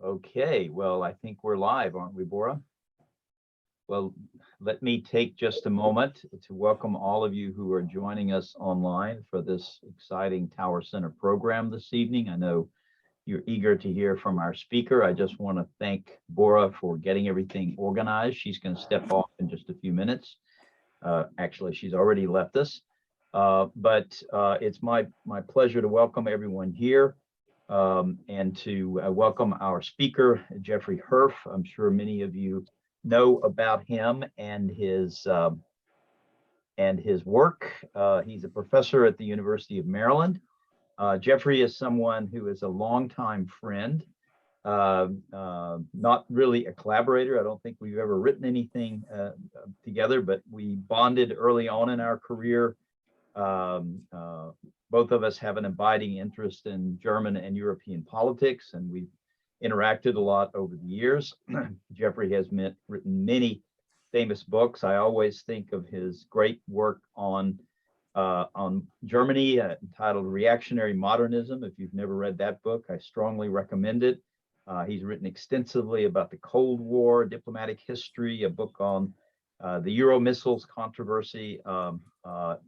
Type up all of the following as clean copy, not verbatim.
Okay, well, I think we're live, aren't we, Bora? Well, let me take just a moment to welcome all of you who are joining us online for this exciting Tower Center program this evening. I know you're eager to hear from our speaker. I just want to thank Bora for getting everything organized. She's going to step off in just a few minutes. Actually, she's already left us. But it's my pleasure to welcome everyone here. And to welcome our speaker, Jeffrey Herf. I'm sure many of you know about him and his work. He's a professor at the University of Maryland. Jeffrey is someone who is a longtime friend, not really a collaborator. I don't think we've ever written anything together, but we bonded early on in our career. Both of us have an abiding interest in German and European politics, and we've interacted a lot over the years. Jeffrey has written many famous books. I always think of his great work on Germany, entitled Reactionary Modernism. If you've never read that book, I strongly recommend it. He's written extensively about the Cold War, diplomatic history, a book on the Euro missiles controversy of the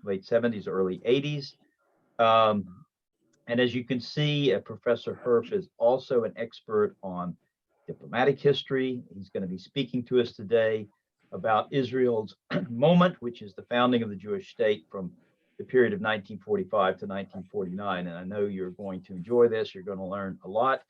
late 70s, early 80s. And as you can see, Professor Herf is also an expert on diplomatic history. He's going to be speaking to us today about Israel's moment, which is the founding of the Jewish state from the period of 1945 to 1949. And I know you're going to enjoy this. You're going to learn a lot.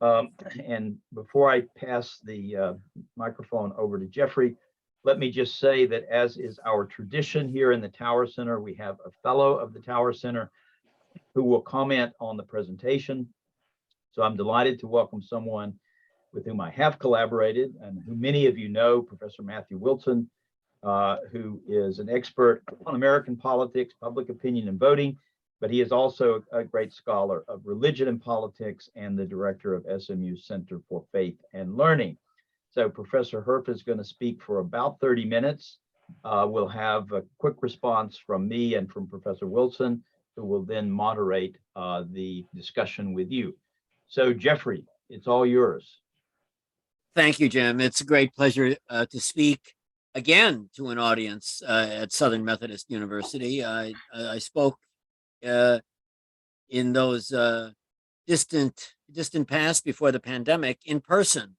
And before I pass the microphone over to Jeffrey, let me just say that, as is our tradition here in the Tower Center, we have a fellow of the Tower Center who will comment on the presentation. So I'm delighted to welcome someone with whom I have collaborated and who many of you know, Professor Matthew Wilson, who is an expert on American politics, public opinion, and voting, but he is also a great scholar of religion and politics and the director of SMU's Center for Faith and Learning. So Professor Herf is going to speak for about 30 minutes. We'll have a quick response from me and from Professor Wilson, who will then moderate the discussion with you. So Jeffrey, it's all yours. Thank you, Jim. It's a great pleasure to speak again to an audience at Southern Methodist University. I spoke in those distant past before the pandemic in person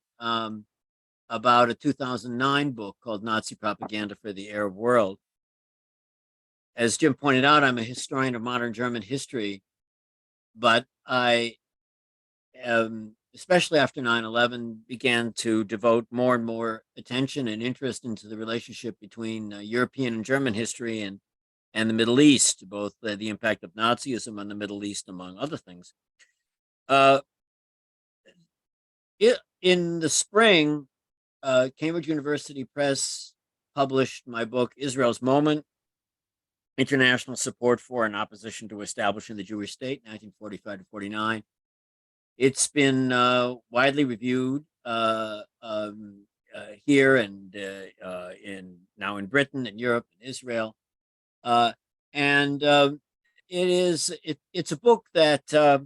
about a 2009 book called Nazi Propaganda for the Arab World. As Jim pointed out, I'm a historian of modern German history, but I, especially after 9/11, began to devote more and more attention and interest into the relationship between European and German history and the Middle East, both the impact of Nazism on the Middle East, among other things. In the spring, Cambridge University Press published my book, Israel's Moment, International Support for and Opposition to Establishing the Jewish State, 1945 to 49. It's been widely reviewed here and now in Britain and Europe and Israel. It's a book that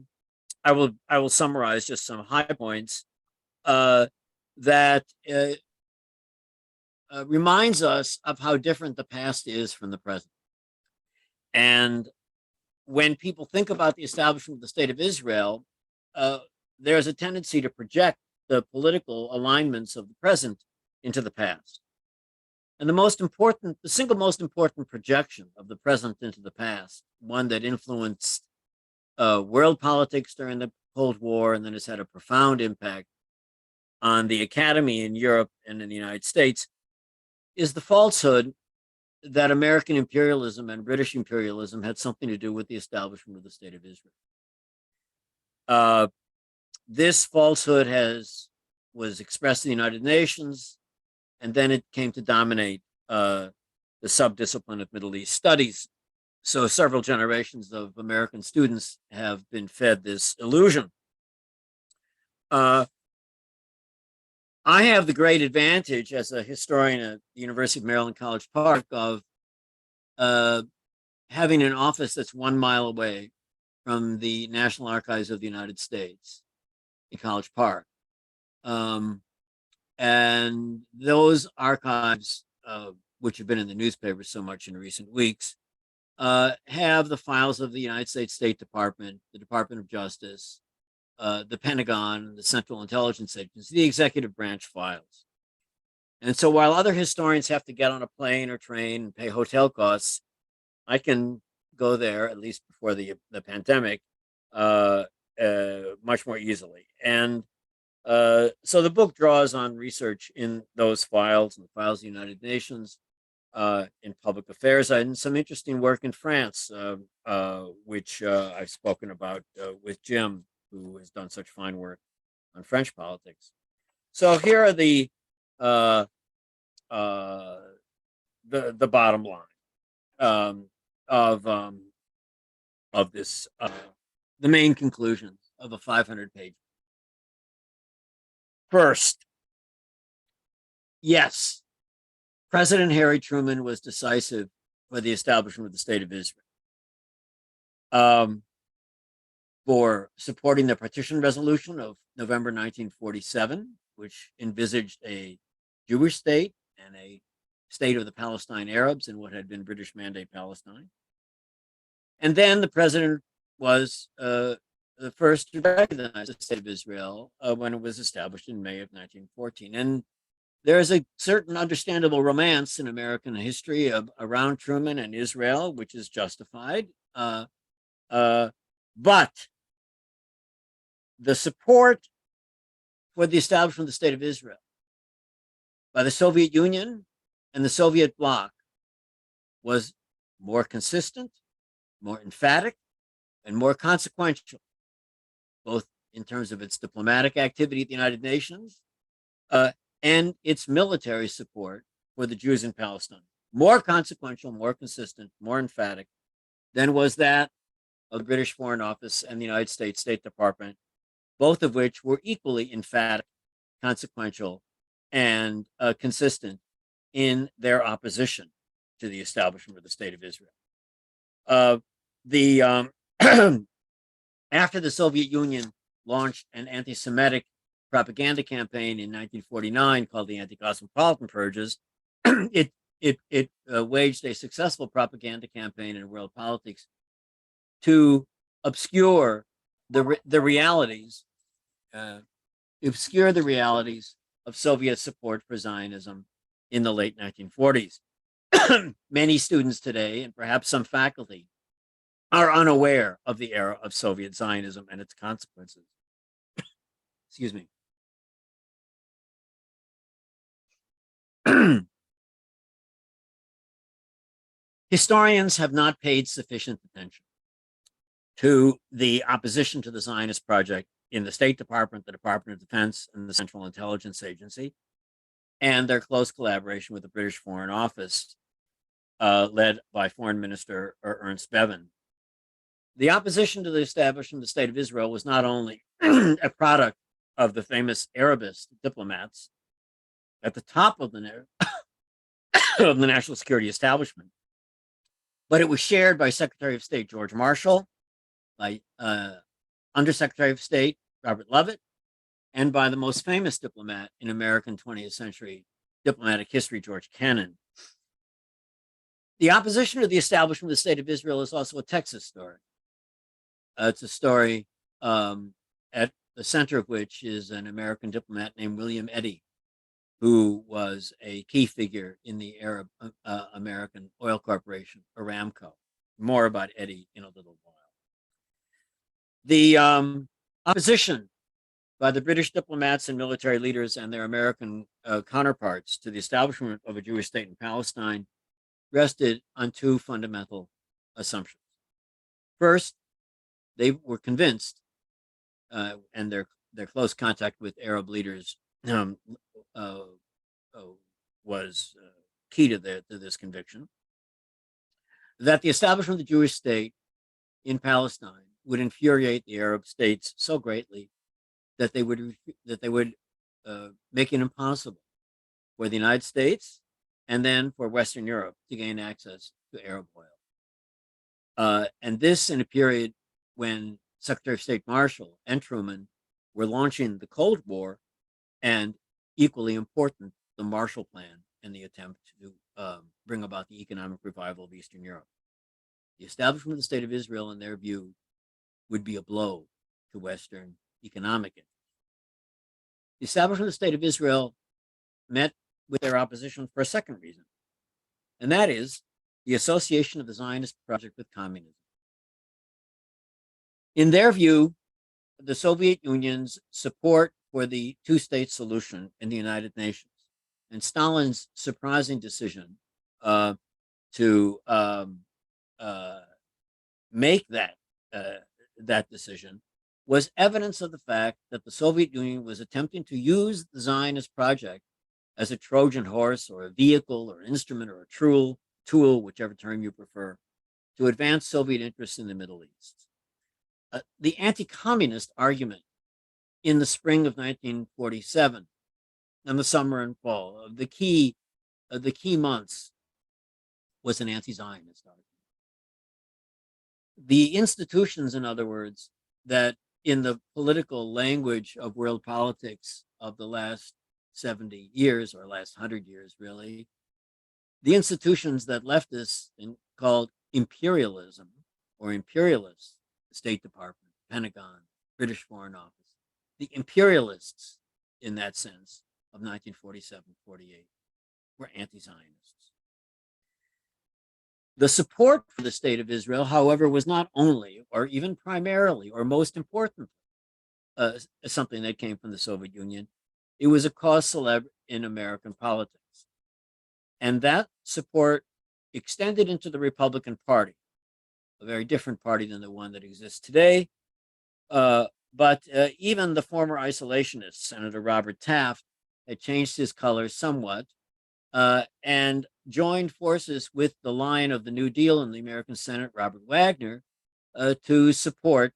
I will summarize just some high points that reminds us of how different the past is from the present. And when people think about the establishment of the State of Israel, there's a tendency to project the political alignments of the present into the past. And the single most important projection of the present into the past, one that influenced world politics during the Cold War and then has had a profound impact on the academy in Europe and in the United States, is the falsehood that American imperialism and British imperialism had something to do with the establishment of the State of Israel. This falsehood was expressed in the United Nations, and then it came to dominate the subdiscipline of Middle East studies. So several generations of American students have been fed this illusion. I have the great advantage as a historian at the University of Maryland, College Park, of having an office that's 1 mile away from the National Archives of the United States. in College Park. And those archives, which have been in the newspapers so much in recent weeks, have the files of the United States State Department, the Department of Justice, the Pentagon, the Central Intelligence Agency, the executive branch files. And so while other historians have to get on a plane or train and pay hotel costs, I can go there, at least before the pandemic, much more easily. And so the book draws on research in those files and the files of the United Nations, in public affairs, and some interesting work in France, which I've spoken about with Jim, who has done such fine work on French politics. So here are the bottom line of this, the main conclusions of a 500-page. First, yes, President Harry Truman was decisive for the establishment of the State of Israel, for supporting the partition resolution of November 1947, which envisaged a Jewish state and a state of the Palestine Arabs in what had been British Mandate Palestine. And then the president was the first to recognize the State of Israel when it was established in May of 1914. And there is a certain understandable romance in American history around Truman and Israel, which is justified. But the support for the establishment of the State of Israel by the Soviet Union and the Soviet bloc was more consistent, more emphatic, and more consequential, both in terms of its diplomatic activity at the United Nations and its military support for the Jews in Palestine. More consequential, more consistent, more emphatic than was that of the British Foreign Office and the United States State Department, both of which were equally emphatic, consequential, and consistent in their opposition to the establishment of the State of Israel. After the Soviet Union launched an anti-Semitic propaganda campaign in 1949 called the Anti-Cosmopolitan Purges, it waged a successful propaganda campaign in world politics to obscure the realities of Soviet support for Zionism in the late 1940s. Many students today, and perhaps some faculty, are unaware of the era of Soviet Zionism and its consequences. Excuse me. Historians have not paid sufficient attention to the opposition to the Zionist project in the State Department, the Department of Defense, and the Central Intelligence Agency, and their close collaboration with the British Foreign Office, led by Foreign Minister Ernst Bevin. The opposition to the establishment of the State of Israel was not only a product of the famous Arabist diplomats at the top of the of the national security establishment, but it was shared by Secretary of State George Marshall, by Undersecretary of State Robert Lovett, and by the most famous diplomat in American 20th century diplomatic history, George Kennan. The opposition to the establishment of the State of Israel is also a Texas story. It's a story at the center of which is an American diplomat named William Eddy, who was a key figure in the Arab American Oil Corporation, Aramco. More about Eddy in a little while. The opposition by the British diplomats and military leaders and their American counterparts to the establishment of a Jewish state in Palestine rested on two fundamental assumptions. First, they were convinced, and their close contact with Arab leaders was key to this conviction, that the establishment of the Jewish state in Palestine would infuriate the Arab states so greatly that they would make it impossible for the United States and then for Western Europe to gain access to Arab oil. And this in a period when Secretary of State Marshall and Truman were launching the Cold War, and equally important, the Marshall Plan and the attempt to bring about the economic revival of Eastern Europe. The establishment of the State of Israel, in their view, would be a blow to Western economic interests. The establishment of the State of Israel met with their opposition for a second reason, and that is the association of the Zionist project with communism. In their view, the Soviet Union's support for the two-state solution in the United Nations and Stalin's surprising decision to make that decision was evidence of the fact that the Soviet Union was attempting to use the Zionist project as a Trojan horse or a vehicle or instrument or a tool, whichever term you prefer, to advance Soviet interests in the Middle East. The anti-communist argument in the spring of 1947 and the summer and fall, the key months, was an anti-Zionist argument. The institutions, in other words, that in the political language of world politics of the last 70 years or last 100 years, really, the institutions that leftists called imperialism or imperialists, the State Department, Pentagon, British Foreign Office, the imperialists in that sense of 1947-48 were anti-Zionists. The support for the State of Israel, however, was not only or even primarily or most important something that came from the Soviet Union. It was a cause célèbre in American politics. And that support extended into the Republican Party, a very different party than the one that exists today. But even the former isolationist, Senator Robert Taft, had changed his colors somewhat and joined forces with the line of the New Deal in the American Senate, Robert Wagner, to support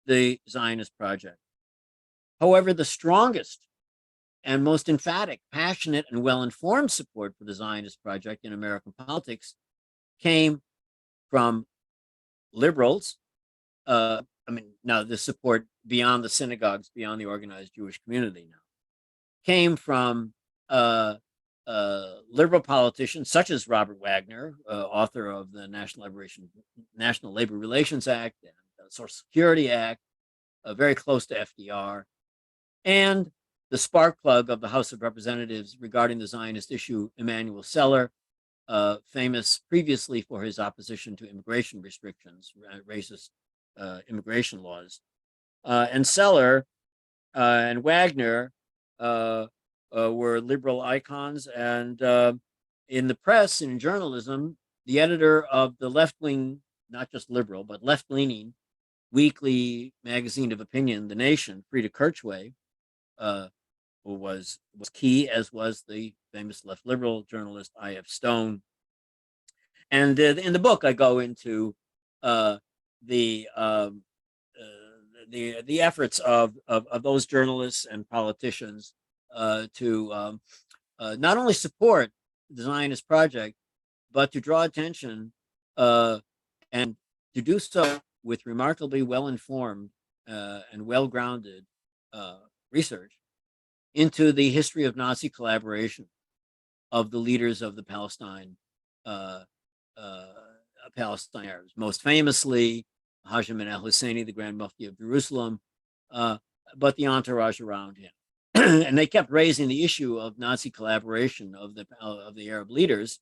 the Zionist project. However, the strongest and most emphatic, passionate, and well-informed support for the Zionist project in American politics came from liberals. Now the support beyond the synagogues, beyond the organized Jewish community now, came from liberal politicians such as Robert Wagner, author of the National Labor Relations Act and the Social Security Act, very close to FDR, and the spark plug of the House of Representatives regarding the Zionist issue, Emanuel Seller, famous previously for his opposition to immigration restrictions, racist immigration laws. And Seller and Wagner were liberal icons, and in the press and in journalism, the editor of the left-wing, not just liberal, but left-leaning weekly magazine of opinion, The Nation, Frida Kirchway, was key, as was the famous left liberal journalist I.F. Stone. And in the book, I go into the efforts of those journalists and politicians to not only support the Zionist project, but to draw attention and to do so with remarkably well-informed and well-grounded research into the history of Nazi collaboration of the leaders of the Palestine Arabs, most famously Hajj Amin al-Husseini, the Grand Mufti of Jerusalem, but the entourage around him. And they kept raising the issue of Nazi collaboration of the Arab leaders,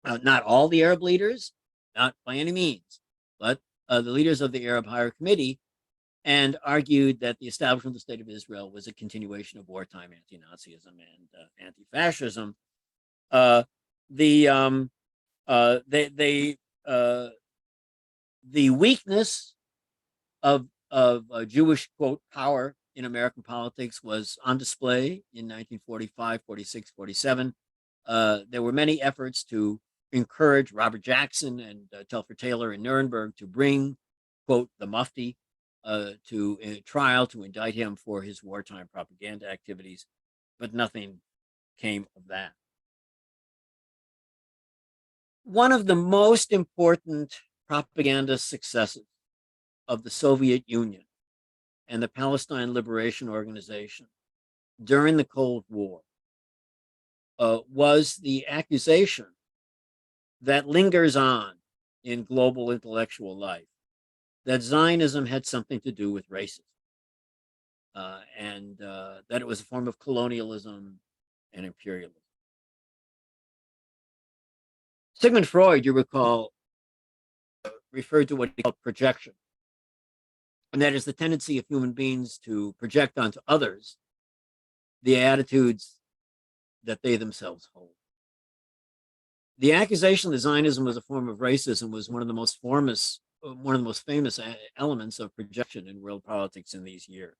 not all the Arab leaders, not by any means, but the leaders of the Arab Higher Committee, and argued that the establishment of the State of Israel was a continuation of wartime anti-Nazism and anti-fascism. The weakness of Jewish, quote, power in American politics was on display in 1945, 46, 47. There were many efforts to encourage Robert Jackson and Telford Taylor in Nuremberg to bring, quote, the Mufti to a trial to indict him for his wartime propaganda activities, but nothing came of that. One of the most important propaganda successes of the Soviet Union and the Palestine Liberation Organization during the Cold War was the accusation that lingers on in global intellectual life that Zionism had something to do with racism, and that it was a form of colonialism and imperialism. Sigmund Freud, you recall, referred to what he called projection, and that is the tendency of human beings to project onto others the attitudes that they themselves hold. The accusation that Zionism was a form of racism was one of the most famous elements of projection in world politics in these years.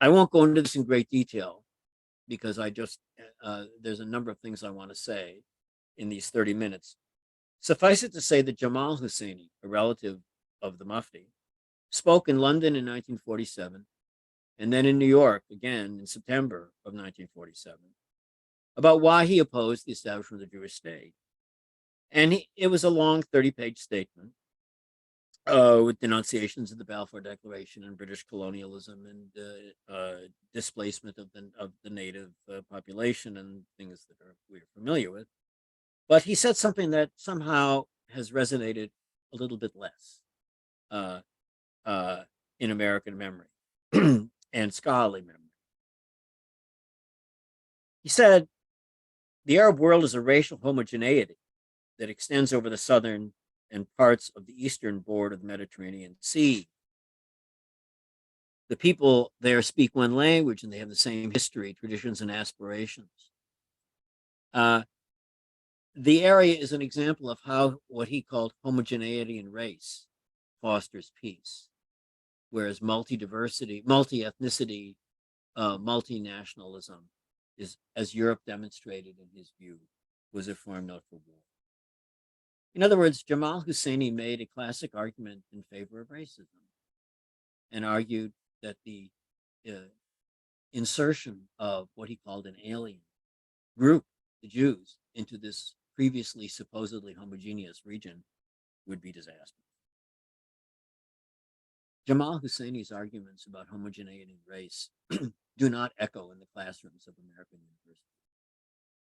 I won't go into this in great detail because there's a number of things I want to say in these 30 minutes. Suffice it to say that Jamal Husseini, a relative of the Mufti, spoke in London in 1947 and then in New York again in September of 1947 about why he opposed the establishment of the Jewish state. And it was a long 30-page statement with denunciations of the Balfour Declaration and British colonialism and displacement of the native population and things that we're familiar with. But he said something that somehow has resonated a little bit less in American memory and scholarly memory. He said, "The Arab world is a racial homogeneity that extends over the southern and parts of the eastern board of the Mediterranean Sea. The people there speak one language and they have the same history, traditions, and aspirations. The area is an example of how what he called homogeneity in race fosters peace, whereas multi-diversity, multi-ethnicity, multinationalism is, as Europe demonstrated in his view, was a formula for war." In other words, Jamal Husseini made a classic argument in favor of racism and argued that the insertion of what he called an alien group, the Jews, into this previously supposedly homogeneous region would be disastrous. Jamal Husseini's arguments about homogeneity in race do not echo in the classrooms of American universities.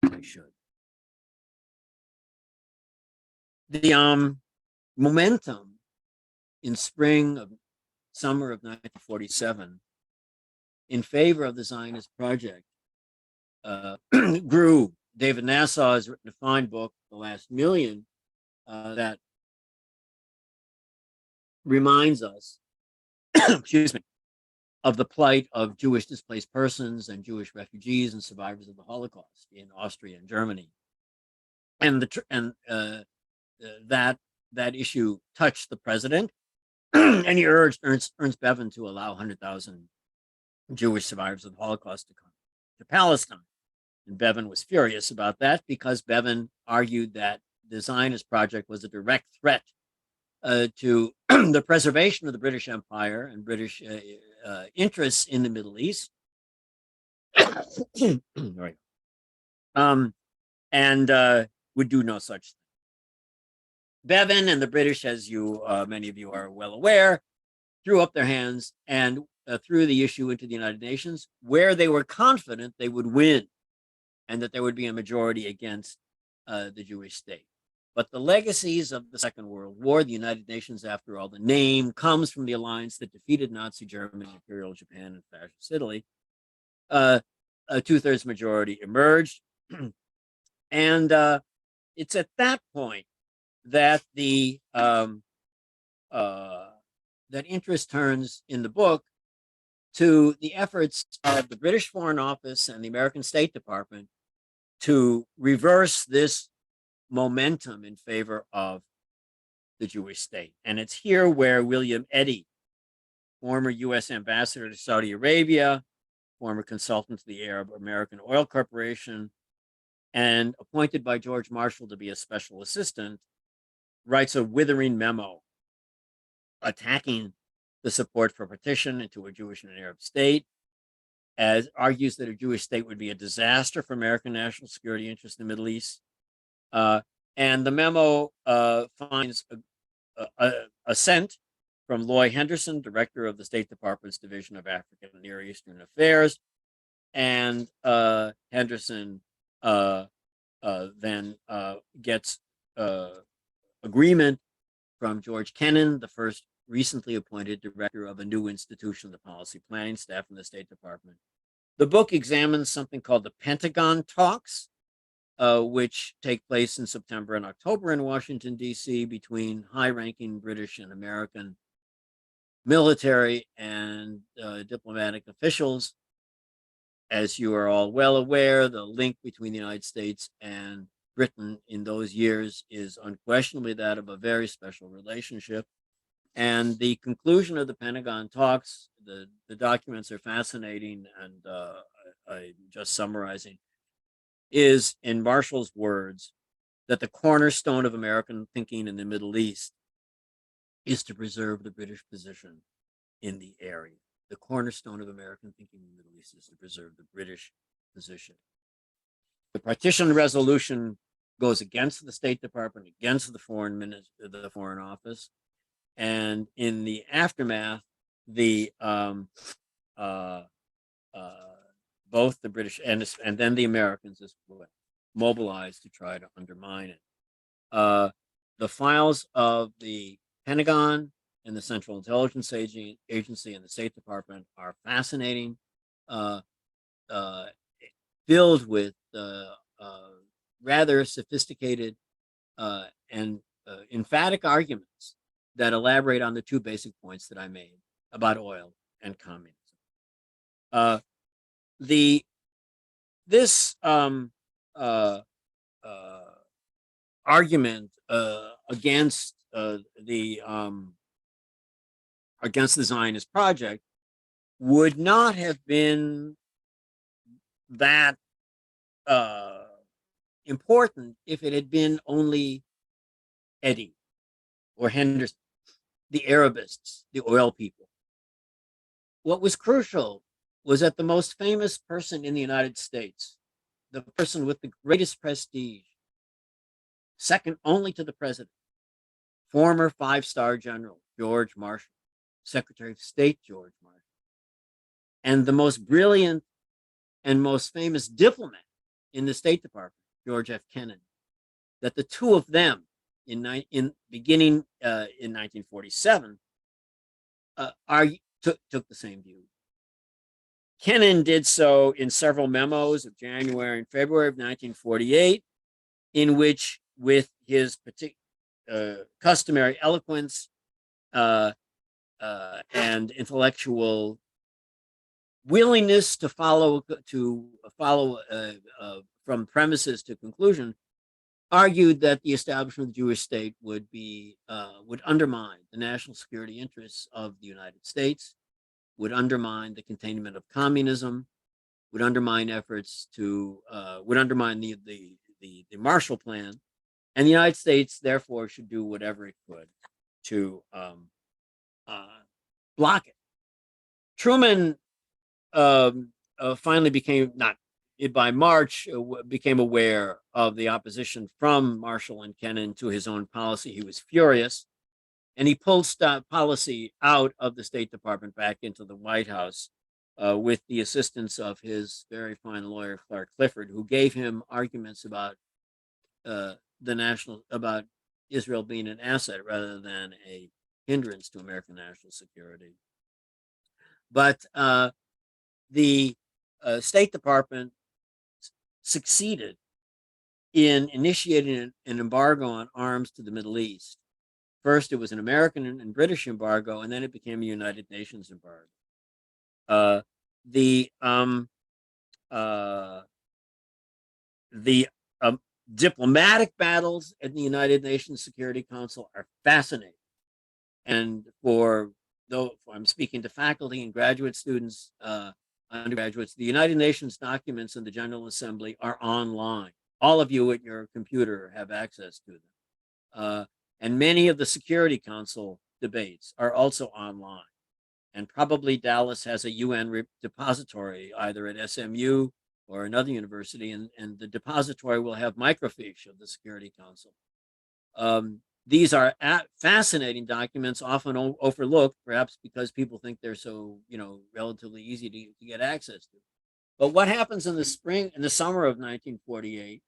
They should. The momentum in summer of 1947 in favor of the Zionist project grew. David Nassau has written a fine book, The Last Million, that reminds us, excuse me, of the plight of Jewish displaced persons and Jewish refugees and survivors of the Holocaust in Austria and Germany. And that issue touched the president, and he urged Ernst Bevin to allow 100,000 Jewish survivors of the Holocaust to come to Palestine. And Bevin was furious about that because Bevin argued that the Zionist project was a direct threat to the preservation of the British Empire and British interests in the Middle East. And would do no such thing. Bevin and the British, as many of you are well aware, threw up their hands and threw the issue into the United Nations, where they were confident they would win and that there would be a majority against the Jewish state. But the legacies of the Second World War, the United Nations, after all, the name comes from the alliance that defeated Nazi Germany, Imperial Japan, and Fascist Italy. A two-thirds majority emerged. And it's at that point that that interest turns in the book to the efforts of the British Foreign Office and the American State Department to reverse this momentum in favor of the Jewish state. And it's here where William Eddy, former U.S. ambassador to Saudi Arabia, former consultant to the Arab American Oil Corporation, and appointed by George Marshall to be a special assistant, writes a withering memo attacking the support for partition into a Jewish and an Arab state, as argues that a Jewish state would be a disaster for American national security interests in the Middle East. And the memo finds assent from Loy Henderson, director of the State Department's Division of African and Near Eastern Affairs. And Henderson then gets agreement from George Kennan, the first recently appointed director of a new institution, the policy planning staff in the State Department. The book examines something called the Pentagon Talks, which take place in September and October in Washington, D.C., between high-ranking British and American military and diplomatic officials. As you are all well aware, the link between the United States and Britain in those years is unquestionably that of a very special relationship. And the conclusion of the Pentagon talks, the documents are fascinating, and I'm just summarizing, is, in Marshall's words, that the cornerstone of American thinking in the Middle East is to preserve the British position in the area. The cornerstone of American thinking in the Middle East is to preserve the British position. The partition resolution goes against the State Department, against the Foreign Office, and in the aftermath, both the British and then the Americans as well mobilized to try to undermine it. The files of the Pentagon and the Central Intelligence Agency and the State Department are fascinating, filled with rather sophisticated and emphatic arguments that elaborate on the two basic points that I made about oil and communism. This argument against the Zionist project would not have been that important if it had been only Eddy or Henderson, the Arabists, the oil people. What was crucial was that the most famous person in the United States, the person with the greatest prestige, second only to the president, former five-star general George Marshall, Secretary of State George Marshall, and the most brilliant and most famous diplomat in the State Department, George F. Kennan, that the two of them beginning in 1947 took the same view. Kennan did so in several memos of January and February of 1948, in which, with his customary eloquence and intellectual willingness to follow from premises to conclusion, argued that the establishment of the Jewish state would undermine the national security interests of the United States, would undermine the containment of communism, would undermine efforts to would undermine the Marshall Plan, and the United States therefore should do whatever it could to block it. Truman finally by March became aware of the opposition from Marshall and Kennan to his own policy. He was furious, and he pulled policy out of the State Department back into the White House with the assistance of his very fine lawyer, Clark Clifford, who gave him arguments about about Israel being an asset rather than a hindrance to American national security. But the State Department succeeded in initiating an embargo on arms to the Middle East. First, it was an American and British embargo, and then it became a United Nations embargo. The diplomatic battles in the United Nations Security Council are fascinating. And though I'm speaking to faculty and graduate students, undergraduates, the United Nations documents in the General Assembly are online. All of you at your computer have access to them. And many of the Security Council debates are also online. And probably Dallas has a UN depository, either at SMU or another university, and the depository will have microfiche of the Security Council. these are fascinating documents, often overlooked, perhaps because people think they're so, relatively easy to get access to. But what happens in the summer of 1948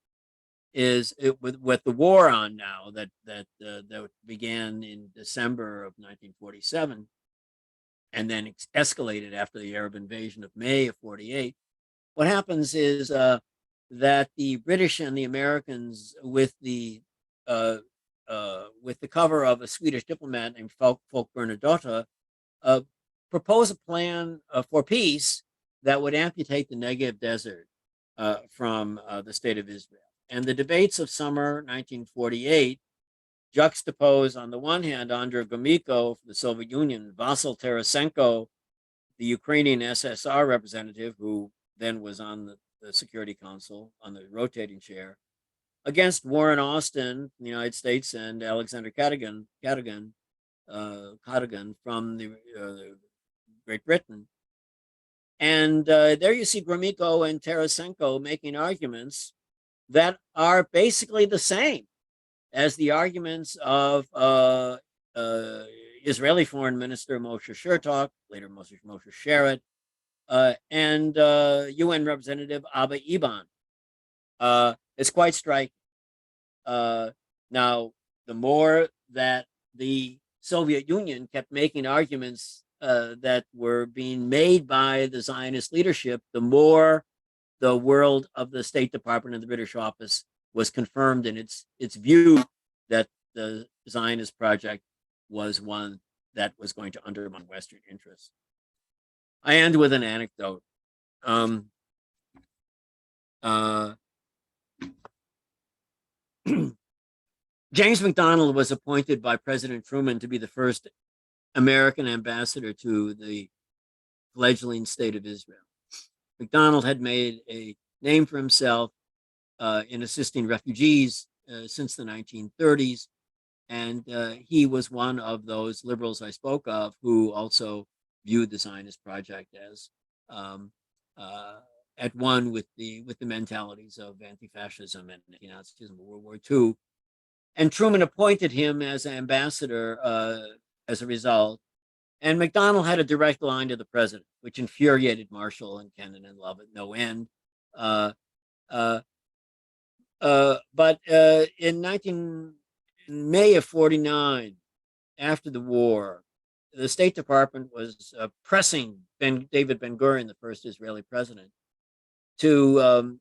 is with the war on now that began in December of 1947 and then escalated after the Arab invasion of May of 48. What happens is that the British and the Americans, with the cover of a Swedish diplomat named Folk Bernadotte, propose a plan for peace that would amputate the Negev desert from the state of Israel. And the debates of summer 1948 juxtapose, on the one hand, Andrei Gromyko from the Soviet Union, Vasyl Tarasenko, the Ukrainian SSR representative, who then was on the Security Council on the rotating chair, against Warren Austin from the United States and Alexander Cadogan from the Great Britain. And there you see Gromyko and Tarasenko making arguments that are basically the same as the arguments of Israeli Foreign Minister Moshe Shertok, later Moshe Sherrod, and UN Representative Abba Eban. It's quite striking. Now, the more that the Soviet Union kept making arguments that were being made by the Zionist leadership, the more the world of the State Department and the British office was confirmed in its view that the Zionist project was one that was going to undermine Western interests. I end with an anecdote. James McDonald was appointed by President Truman to be the first American ambassador to the fledgling state of Israel. McDonald had made a name for himself in assisting refugees since the 1930s, and he was one of those liberals I spoke of who also viewed the Zionist project as at one with the mentalities of anti-fascism and Nazism of World War II. And Truman appointed him as ambassador as a result. And McDonald had a direct line to the president, which infuriated Marshall and Kennan and Love at no end. But in May of 49, after the war, the State Department was pressing David Ben-Gurion, the first Israeli president, to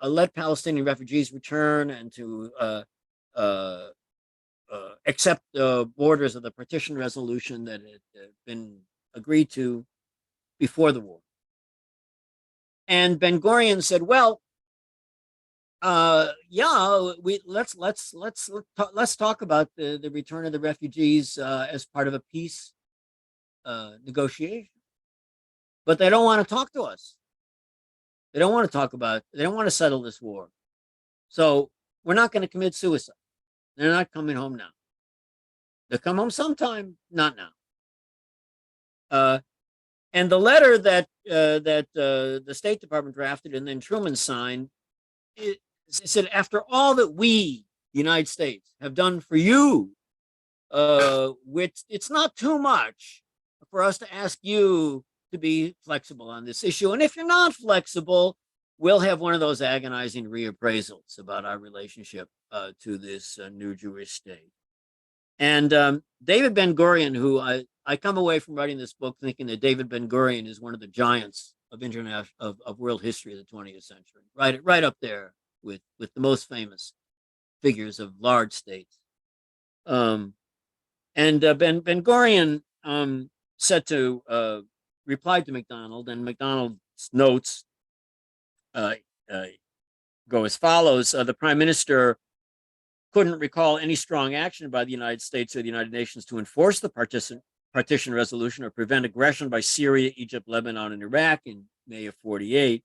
let Palestinian refugees return and to accept the borders of the partition resolution that had been agreed to before the war. And Ben-Gurion said, "Well, yeah, let's talk about the return of the refugees as part of a peace negotiation, but they don't want to talk to us. They don't want to talk about. They don't want to settle this war. So we're not going to commit suicide. They're not coming home now. They'll come home sometime, not now." And the letter that the State Department drafted and then Truman signed, it said, "After all that we, the United States, have done for you, which it's not too much for us to ask you to be flexible on this issue. And if you're not flexible, we'll have one of those agonizing reappraisals about our relationship to this new Jewish state." And David Ben-Gurion, who I come away from writing this book thinking that David Ben-Gurion is one of the giants of of world history of the 20th century, right up there with the most famous figures of large states. And Ben-Gurion replied to McDonald, and McDonald's notes go as follows. The Prime Minister couldn't recall any strong action by the United States or the United Nations to enforce the partition resolution or prevent aggression by Syria, Egypt, Lebanon, and Iraq in May of 48.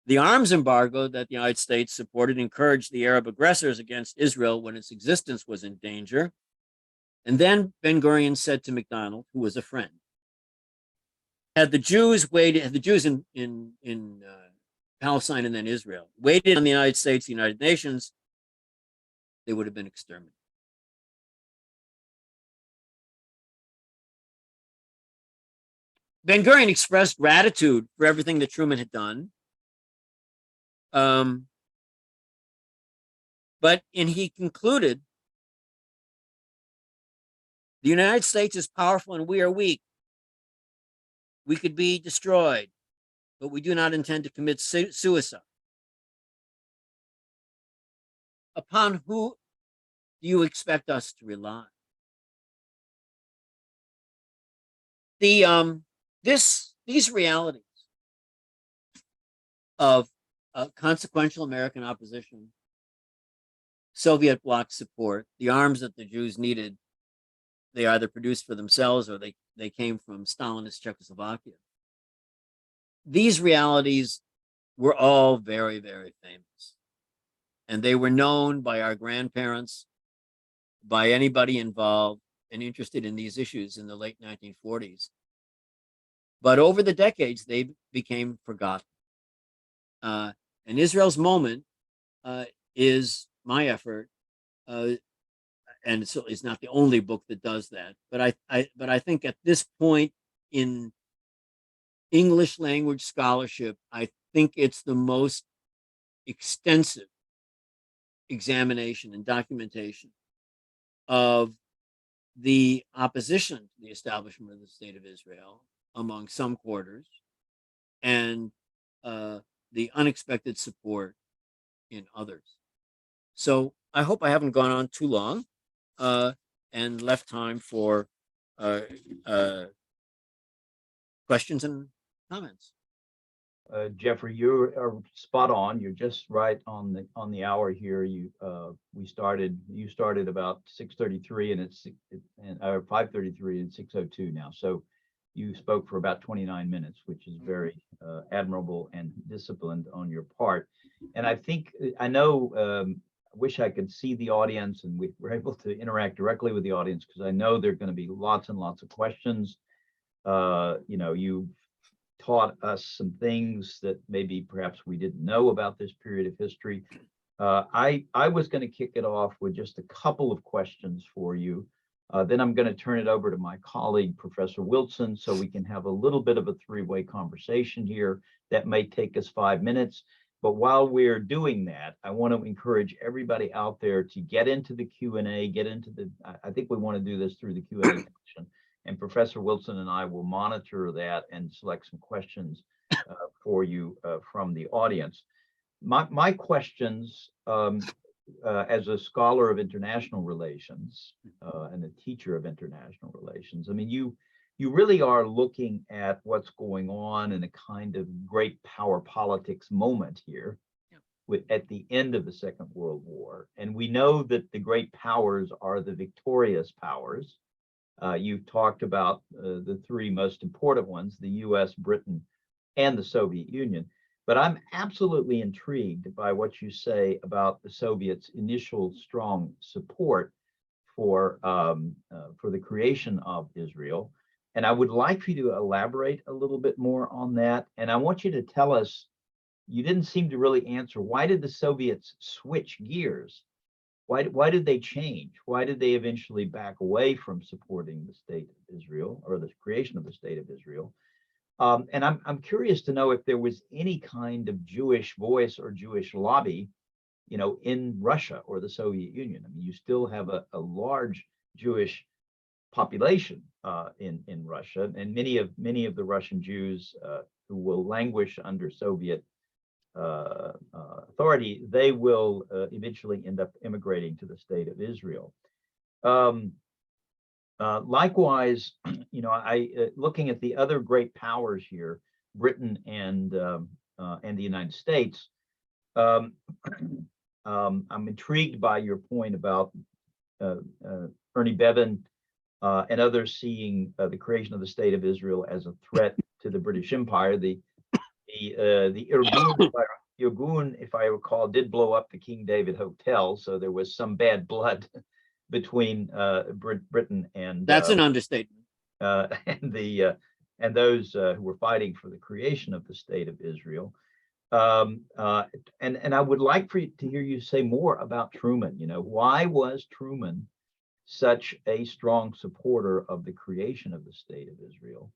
The arms embargo that the United States supported encouraged the Arab aggressors against Israel when its existence was in danger. And then Ben-Gurion said to McDonald, who was a friend, had the Jews in Palestine and then Israel waited on the United States, the United Nations, they would have been exterminated. Ben-Gurion expressed gratitude for everything that Truman had done. But he concluded, the United States is powerful and we are weak. We could be destroyed, but we do not intend to commit suicide. Upon who do you expect us to rely? These realities of consequential American opposition, Soviet bloc support, the arms that the Jews needed, they either produced for themselves or they came from Stalinist Czechoslovakia. These realities were all very, very famous. And they were known by our grandparents, by anybody involved and interested in these issues in the late 1940s. But over the decades, they became forgotten. And Israel's moment is my effort, and it's not the only book that does that. But I think at this point in English language scholarship, I think it's the most extensive examination and documentation of the opposition to the establishment of the State of Israel among some quarters, and the unexpected support in others. So I hope I haven't gone on too long and left time for questions and comments. Jeffrey, you are spot on. You're just right on the hour here. You started about 6:33 and it's 5:33 and 6:02 now. So you spoke for about 29 minutes, which is very admirable and disciplined on your part. And I know I wish I could see the audience and we were able to interact directly with the audience, because I know there are going to be lots and lots of questions. You taught us some things that maybe perhaps we didn't know about this period of history. I was going to kick it off with just a couple of questions for you. Then I'm going to turn it over to my colleague, Professor Wilson, so we can have a little bit of a three-way conversation here. That may take us 5 minutes. But while we're doing that, I want to encourage everybody out there to get into the Q&A, I think we want to do this through the Q&A section. And Professor Wilson and I will monitor that and select some questions for you from the audience. My questions, as a scholar of international relations and a teacher of international relations, I mean, you really are looking at what's going on in a kind of great power politics moment here. At the end of the Second World War. And we know that the great powers are the victorious powers. You've talked about the three most important ones, the US, Britain, and the Soviet Union. But I'm absolutely intrigued by what you say about the Soviets' initial strong support for the creation of Israel. And I would like for you to elaborate a little bit more on that. And I want you to tell us, you didn't seem to really answer, why did the Soviets switch gears? Why did they change? Why did they eventually back away from supporting the State of Israel or the creation of the State of Israel? And I'm curious to know if there was any kind of Jewish voice or Jewish lobby, in Russia or the Soviet Union. I mean, you still have a large Jewish population in Russia, and many of the Russian Jews who will languish under Soviet authority, they will eventually end up immigrating to the State of Israel. Likewise, looking at the other great powers here, Britain and the United States, I'm intrigued by your point about Ernie Bevan and others seeing the creation of the State of Israel as a threat to the British Empire. The Irgun, if I recall, did blow up the King David Hotel, so there was some bad blood between Britain and that's an understatement. And those who were fighting for the creation of the State of Israel. And I would like to hear you say more about Truman. Why was Truman such a strong supporter of the creation of the State of Israel?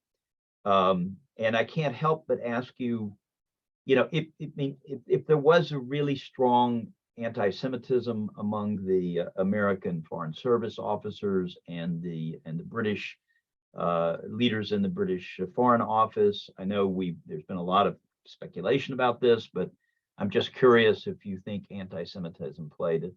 And I can't help but ask you, if there was a really strong anti-Semitism among the American Foreign Service officers and the British leaders in the British Foreign Office. I know there's been a lot of speculation about this, but I'm just curious if you think anti-Semitism played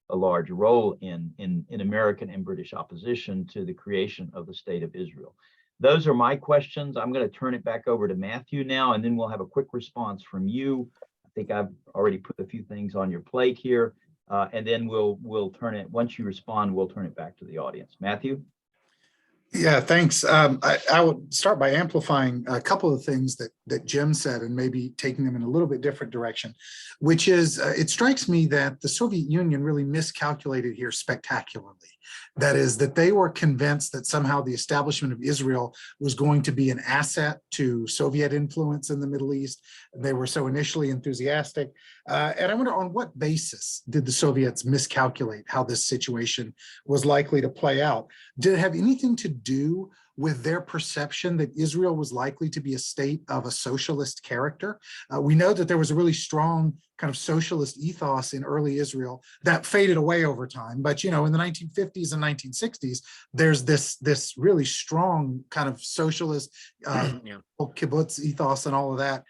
a large role in American and British opposition to the creation of the State of Israel. Those are my questions. I'm going to turn it back over to Matthew now, and then we'll have a quick response from you. I think I've already put a few things on your plate here, and then we'll turn it, once you respond, we'll turn it back to the audience. Matthew? Yeah, thanks. I would start by amplifying a couple of things that Jim said and maybe taking them in a little bit different direction, which is it strikes me that the Soviet Union really miscalculated here spectacularly. That is, that they were convinced that somehow the establishment of Israel was going to be an asset to Soviet influence in the Middle East. They were so initially enthusiastic. And I wonder, on what basis did the Soviets miscalculate how this situation was likely to play out? Did it have anything to do with their perception that Israel was likely to be a state of a socialist character? We know that there was a really strong kind of socialist ethos in early Israel that faded away over time. But, in the 1950s and 1960s, there's this really strong kind of socialist kibbutz ethos and all of that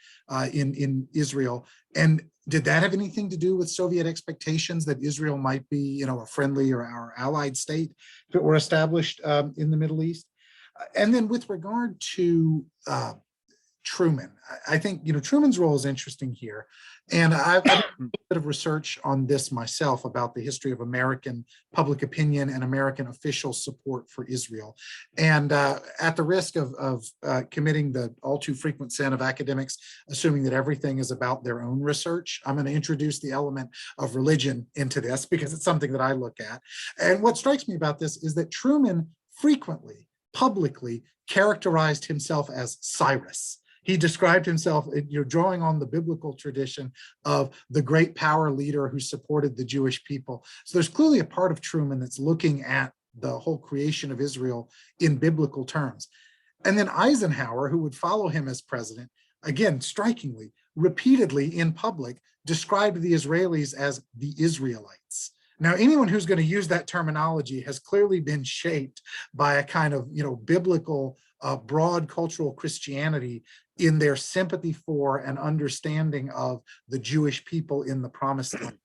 in Israel. And did that have anything to do with Soviet expectations that Israel might be, a friendly or our allied state if it were established in the Middle East? And then with regard to Truman, I think, Truman's role is interesting here. And I've done a bit of research on this myself about the history of American public opinion and American official support for Israel. And at the risk of committing the all too frequent sin of academics, assuming that everything is about their own research, I'm going to introduce the element of religion into this because it's something that I look at. And what strikes me about this is that Truman frequently, publicly characterized himself as Cyrus. He described himself, drawing on the biblical tradition of the great power leader who supported the Jewish people. So there's clearly a part of Truman that's looking at the whole creation of Israel in biblical terms. And then Eisenhower, who would follow him as president, again, strikingly, repeatedly in public, described the Israelis as the Israelites. Now, anyone who's going to use that terminology has clearly been shaped by a kind of, biblical, broad cultural Christianity in their sympathy for and understanding of the Jewish people in the Promised Land.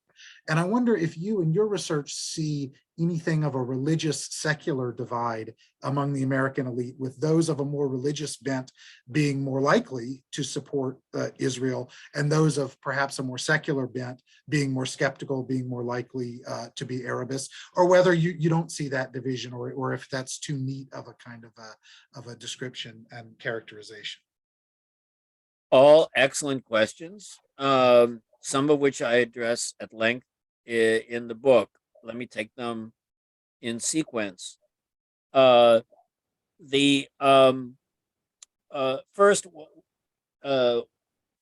And I wonder if you in your research see anything of a religious secular divide among the American elite, with those of a more religious bent being more likely to support Israel, and those of perhaps a more secular bent being more skeptical, being more likely to be Arabists, or whether you don't see that division, or if that's too neat of a kind of a description and characterization. All excellent questions, some of which I address at length in the book. Let me take them in sequence. The first,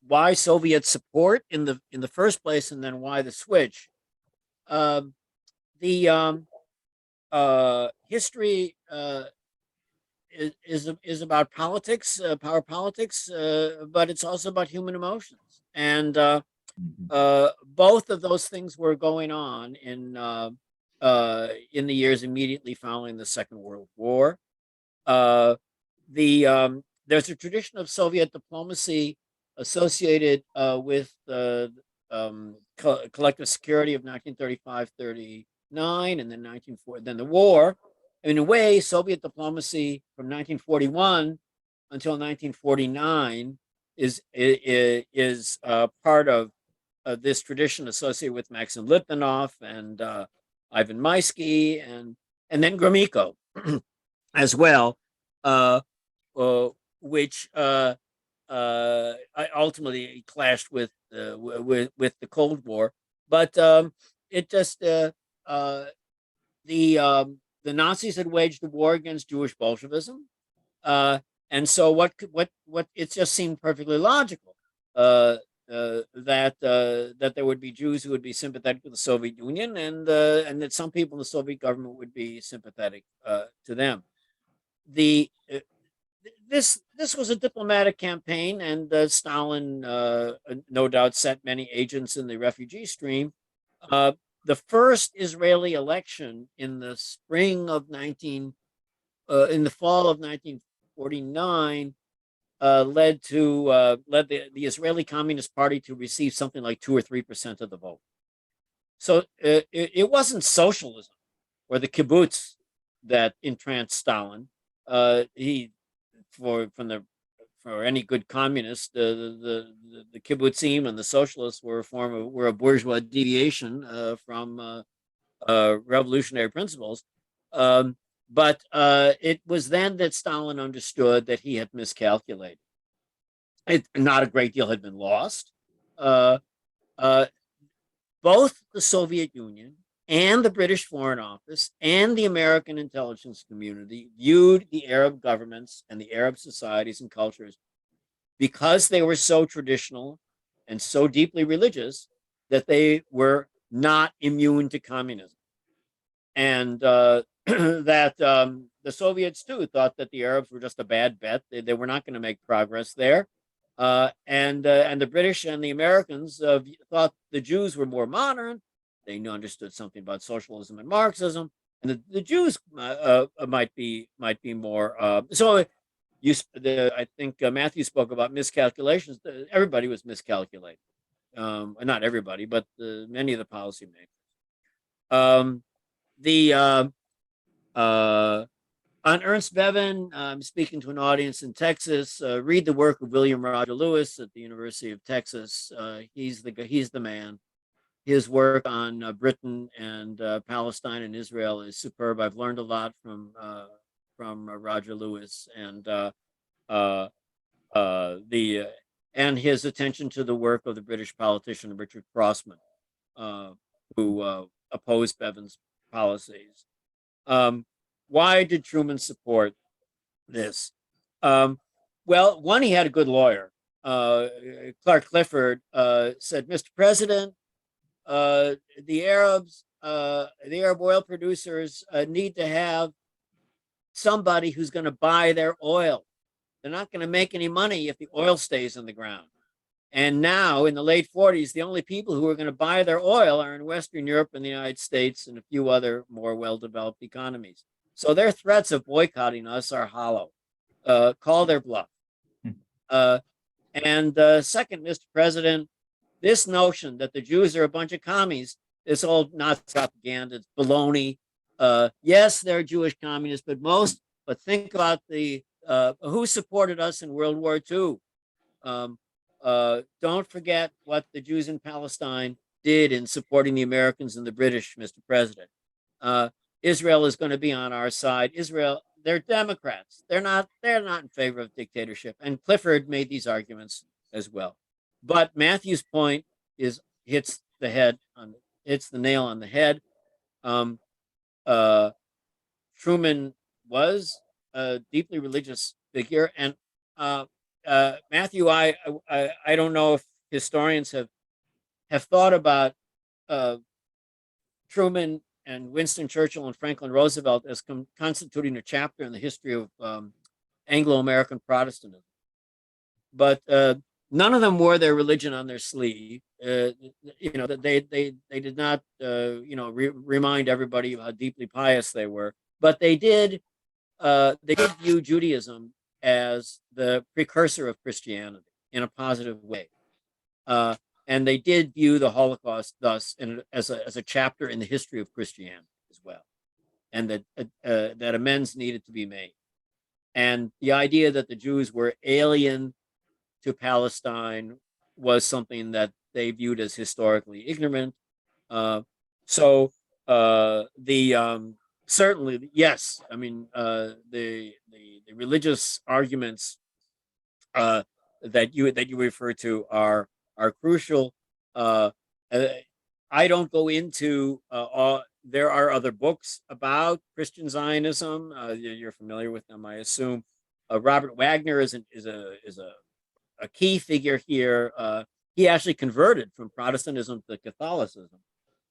why Soviet support in the first place, and then why the switch. The history is about politics, power politics, but it's also about human emotions, and both of those things were going on in the years immediately following the Second World War. There's a tradition of Soviet diplomacy associated with the collective security of 1935-39, and then 1940, then the war. In a way, Soviet diplomacy from 1941 until 1949 is part of this tradition associated with Maxim Litvinov and Ivan Maisky and then Gromyko as well, which ultimately clashed with the Cold War. But it just the Nazis had waged a war against Jewish Bolshevism, and so what it just seemed perfectly logical that there would be Jews who would be sympathetic to the Soviet Union, and that some people in the Soviet government would be sympathetic to them. this was a diplomatic campaign, and Stalin no doubt sent many agents in the refugee stream. The first Israeli election in the spring of in the fall of 1949 led the Israeli Communist Party to receive something like 2 or 3% of the vote. So it wasn't socialism or the kibbutz that entranced Stalin. He for from the for any good communist, the kibbutzim and the socialists were a bourgeois deviation from revolutionary principles. But it was then that Stalin understood that he had miscalculated. Not a great deal had been lost. Uh, uh, Both the Soviet Union and the British Foreign Office and the American intelligence community viewed the Arab governments and the Arab societies and cultures, because they were so traditional and so deeply religious, that they were not immune to communism. And that the Soviets too thought that the Arabs were just a bad bet. They were not going to make progress there. And the British and the Americans thought the Jews were more modern. They understood something about socialism and Marxism, and the Jews might be more. I think Matthew spoke about miscalculations. Everybody was miscalculating. Not everybody, but many of the policymakers. On Ernst Bevin, I'm speaking to an audience in Texas. Read the work of William Roger Lewis at the University of Texas. He's the man. His work on Britain and Palestine and Israel is superb. I've learned a lot from Roger Lewis, and and his attention to the work of the British politician Richard Crossman, who opposed Bevin's policies. Why did Truman support this? Well, one, he had a good lawyer. Clark Clifford said, "Mr. President, the Arab oil producers need to have somebody who's going to buy their oil. They're not going to make any money if the oil stays in the ground. And now, in the late 40s, the only people who are going to buy their oil are in Western Europe and the United States and a few other more well-developed economies. So their threats of boycotting us are hollow. Call their bluff." And second, Mr. President, this notion that the Jews are a bunch of commies, this old Nazi propaganda, it's baloney. Yes, they're Jewish communists, but think about who supported us in World War II. Don't forget what the Jews in Palestine did in supporting the Americans and the British, Mr. President. Israel is going to be on our side. Israel, they're Democrats. They're not in favor of dictatorship. And Clifford made these arguments as well. But Matthew's point hits the nail on the head. Truman was a deeply religious figure, and Matthew, I don't know if historians have thought about Truman and Winston Churchill and Franklin Roosevelt as constituting a chapter in the history of Anglo-American Protestantism, but none of them wore their religion on their sleeve. That they did not remind everybody of how deeply pious they were, but they did view Judaism as the precursor of Christianity in a positive way. And they did view the Holocaust thus as a chapter in the history of Christianity as well, and that amends needed to be made. And the idea that the Jews were alien to Palestine was something that they viewed as historically ignorant. Certainly, yes. I mean, the religious arguments that you refer to are crucial. I don't go into there are other books about Christian Zionism. You're familiar with them, I assume. Robert Wagner is a key figure here. He actually converted from Protestantism to Catholicism.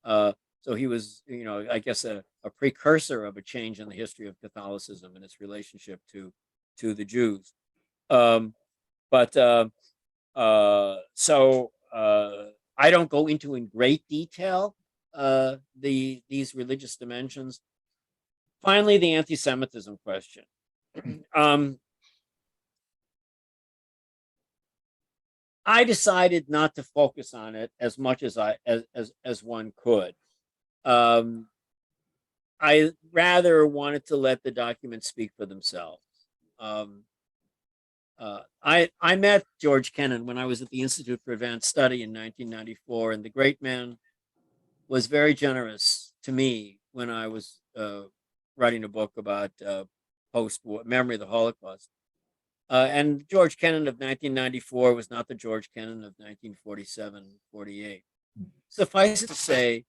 So he was, I guess, a precursor of a change in the history of Catholicism and its relationship to to the Jews. So I don't go into in great detail these religious dimensions. Finally, the anti-Semitism question. I decided not to focus on it as much as as one could. I rather wanted to let the documents speak for themselves. I met George Kennan when I was at the Institute for Advanced Study in 1994, and the great man was very generous to me when I was writing a book about post-war memory of the Holocaust. And George Kennan of 1994 was not the George Kennan of 1947, 48. Suffice it to say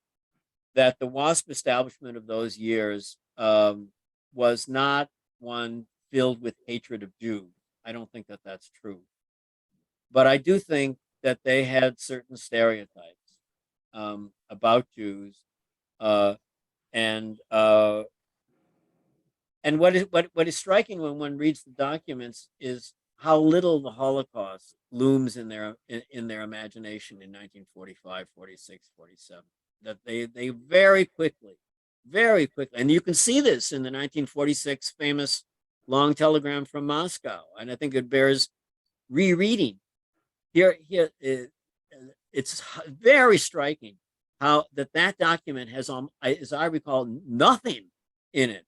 that the WASP establishment of those years was not one filled with hatred of Jews. I don't think that that's true. But I do think that they had certain stereotypes about Jews. And what is striking when one reads the documents is how little the Holocaust looms in their imagination in 1945, 46, 47. That they very quickly, and you can see this in the 1946 famous long telegram from Moscow, and I think it bears rereading. Here, it's very striking how that document has, as I recall, nothing in it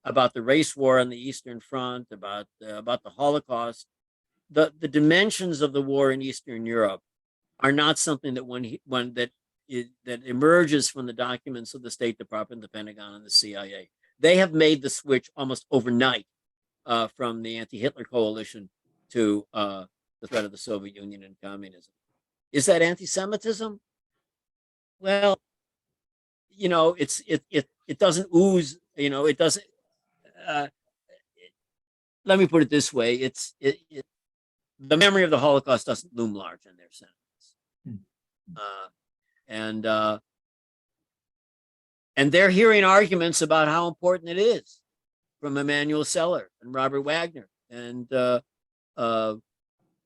about the race war on the Eastern Front, about the Holocaust. The dimensions of the war in Eastern Europe are not something that that emerges from the documents of the State Department, the Pentagon, and the CIA. They have made the switch almost overnight from the anti-Hitler coalition to the threat of the Soviet Union and communism. Is that anti-Semitism? Well, it doesn't ooze. It doesn't. Let me put it this way: the memory of the Holocaust doesn't loom large in their sentiments, and they're hearing arguments about how important it is from Emanuel Seller and Robert Wagner and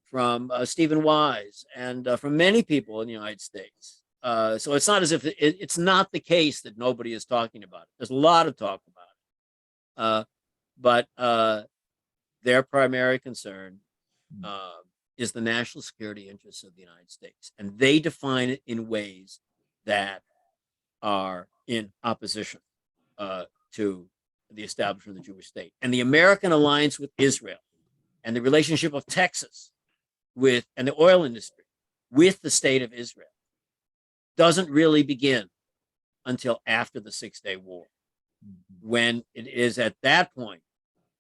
from Stephen Wise and from many people in the United States. So it's not as if it's not the case that nobody is talking about it. There's a lot of talk about it, but their primary concern is the national security interests of the United States, and they define it in ways that are in opposition to the establishment of the Jewish state. And the American alliance with Israel and the relationship of Texas and the oil industry with the state of Israel doesn't really begin until after the 6-Day War, when it is at that point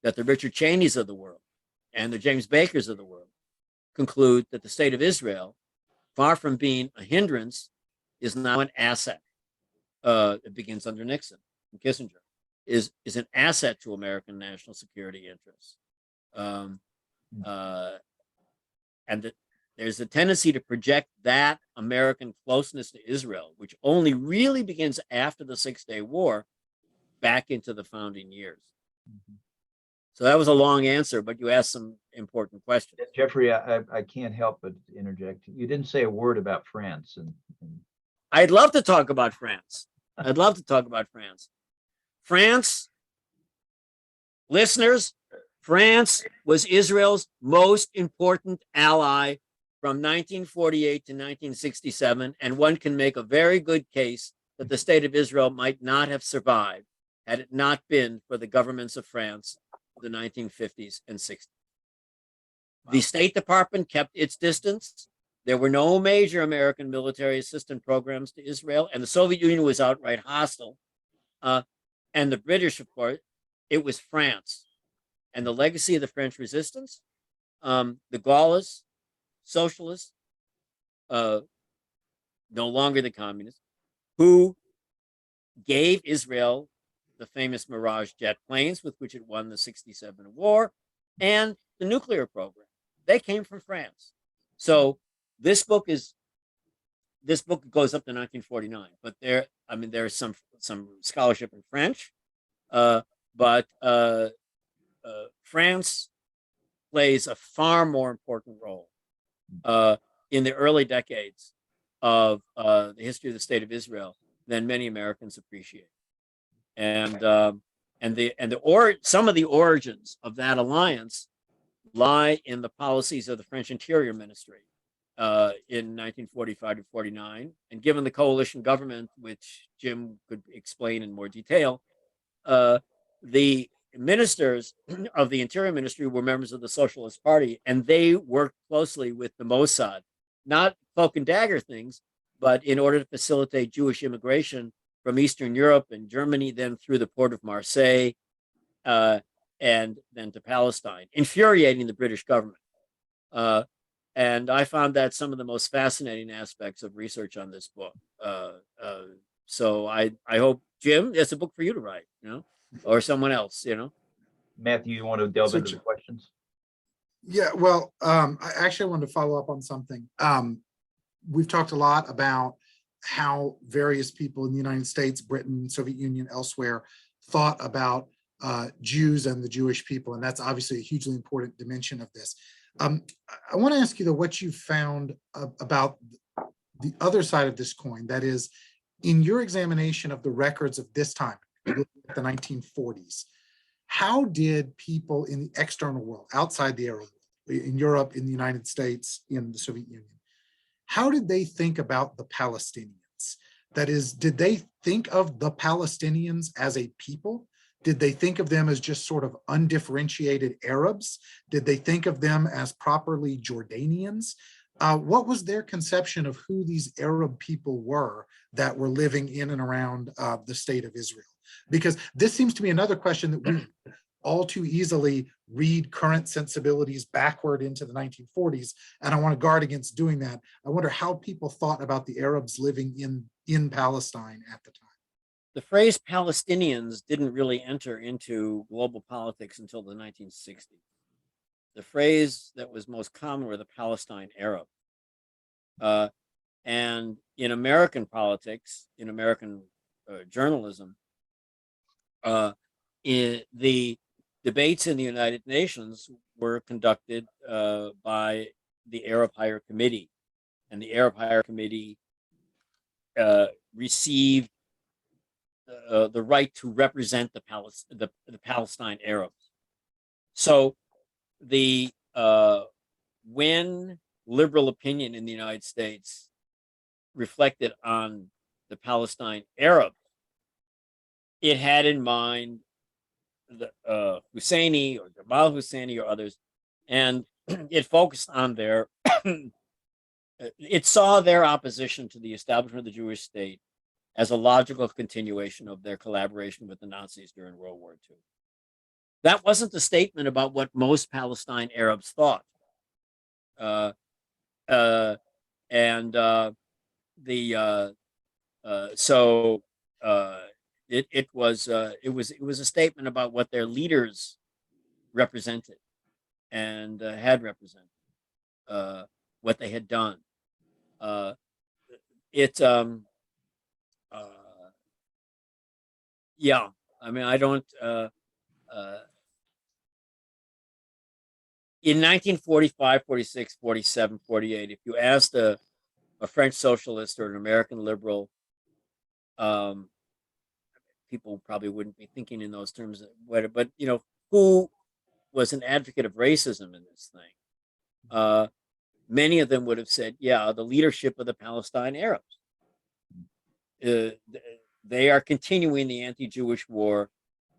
that the Richard Cheneys of the world and the James Bakers of the world conclude that the state of Israel, far from being a hindrance, is now an asset. It begins under Nixon and Kissinger, is an asset to American national security interests. And that there's a tendency to project that American closeness to Israel, which only really begins after the 6-Day War, back into the founding years. So that was a long answer, but you asked some important questions. Jeffrey, I can't help but interject. You didn't say a word about France. And I'd love to talk about France. I'd love to talk about France. France, listeners, France was Israel's most important ally from 1948 to 1967, and one can make a very good case that the state of Israel might not have survived had it not been for the governments of France of the 1950s and 60s. The State Department kept its distance. There were no major American military assistance programs to Israel, and the Soviet Union was outright hostile. And the British, of course, it was France. And the legacy of the French resistance, the Gaullists, socialists, no longer the communists, who gave Israel the famous Mirage jet planes with which it won the 67 war, and the nuclear program. They came from France. So this book goes up to 1949, but there's some scholarship in French, but France plays a far more important role in the early decades of the history of the state of Israel than many Americans appreciate. And some of the origins of that alliance lie in the policies of the French Interior Ministry in 1945 to 49. And given the coalition government, which Jim could explain in more detail, the ministers of the Interior Ministry were members of the Socialist Party, and they worked closely with the Mossad, not cloak and dagger things, but in order to facilitate Jewish immigration from Eastern Europe and Germany, then through the port of Marseille, and then to Palestine, infuriating the British government. And I found that some of the most fascinating aspects of research on this book. So I hope, Jim, it's a book for you to write, or someone else, Matthew, you want to delve So into the questions? Yeah, well, I actually wanted to follow up on something. We've talked a lot about how various people in the United States, Britain, Soviet Union, elsewhere, thought about Jews and the Jewish people, and that's obviously a hugely important dimension of this. I want to ask you, though, what you found about the other side of this coin, that is, in your examination of the records of this time, the 1940s, how did people in the external world, outside the Arab world, in Europe, in the United States, in the Soviet Union, how did they think about the Palestinians? That is, did they think of the Palestinians as a people? Did they think of them as just sort of undifferentiated Arabs? Did they think of them as properly Jordanians? What was their conception of who these Arab people were that were living in and around the state of Israel? Because this seems to be another question that we all too easily read current sensibilities backward into the 1940s, and I want to guard against doing that. I wonder how people thought about the Arabs living in Palestine at the time. The phrase Palestinians didn't really enter into global politics until the 1960s. The phrase that was most common were the Palestine Arab. And in American politics, in American journalism, the debates in the United Nations were conducted by the Arab Higher Committee, and the Arab Higher Committee received the right to represent the Palestine Arabs. So when liberal opinion in the United States reflected on the Palestine Arabs, it had in mind the Husseini or Jamal Husseini or others, and it focused on their it saw their opposition to the establishment of the Jewish state as a logical continuation of their collaboration with the Nazis during World War II. That wasn't a statement about what most Palestine Arabs thought. It was a statement about what their leaders represented and had represented, what they had done. Yeah, I mean, I don't. In 1945, 46, 47, 48, if you asked a French socialist or an American liberal, people probably wouldn't be thinking in those terms. But who was an advocate of racism in this thing? Many of them would have said, "Yeah, the leadership of the Palestine Arabs. They are continuing the anti-Jewish war